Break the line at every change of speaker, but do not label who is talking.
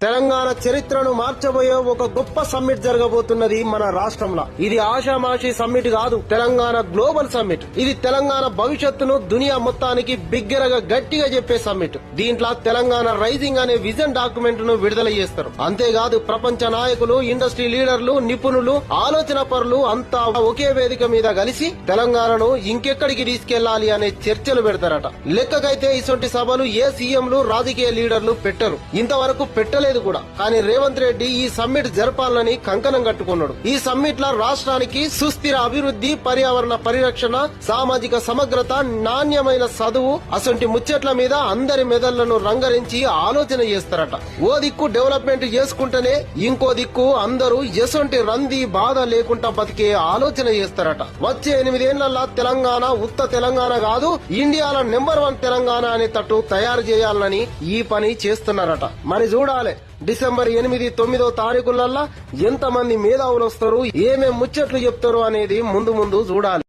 తెలంగాణ చరిత్రను మార్చబోయే ఒక గొప్ప సమ్మిట్ జరగబోతున్నది మన రాష్ట్రంలో. ఇది ఆషామాషి సమ్మిట్ కాదు, తెలంగాణ గ్లోబల్ సమ్మిట్. ఇది తెలంగాణ భవిష్యత్తును దునియా మొత్తానికి బిగ్గరగా గట్టిగా చెప్పే సమ్మిట్. దీంట్లో తెలంగాణ రైజింగ్ అనే విజన్ డాక్యుమెంట్ ను విడుదల చేస్తారు. అంతేకాదు ప్రపంచ నాయకులు, ఇండస్ట్రీ లీడర్లు, నిపుణులు, ఆలోచన పరులు అంతా ఒకే వేదిక మీద కలిసి తెలంగాణను ఇంకెక్కడికి తీసుకెళ్లాలి అనే చర్చలు పెడతారట. లెక్కకైతే ఇటువంటి సభలు ఏ సీఎంలు, రాజకీయ లీడర్లు పెట్టరు, ఇంతవరకు పెట్టలేదు కూడా. కానీ రేవంత్ రెడ్డి ఈ సమ్మిట్ జరపాలని కంకణం కట్టుకున్నాడు. ఈ సమ్మిట్ లో రాష్ట్రానికి సుస్థిర అభివృద్ధి, పర్యావరణ పరిరక్షణ, సామాజిక సమగ్రత, నాణ్యమైన చదువు అసొంటి ముచ్చట్ల మీద అందరి మెదళ్లను రంగరించి ఆలోచన చేస్తారట. ఓ దిక్కు డెవలప్మెంట్ చేసుకుంటేనే ఇంకో దిక్కు అందరూ ఎసొంటి రంది బాధ లేకుండా బతికే ఆలోచన చేస్తారట. వచ్చే 8 ఏళ్లలో తెలంగాణ ఉత్త తెలంగాణ కాదు, ఇండియాలో నెంబర్ 1 తెలంగాణ అనేటట్టు తయారు చేయాలని ఈ పని చేస్తున్నారట. మరి చూడాలి డిసెంబర్ 8, 9 తారీఖులల్లా ఎంతమంది మేధావులు వస్తారు, ఏమేం ముచ్చట్లు చెప్తారు అనేది ముందు చూడాలి.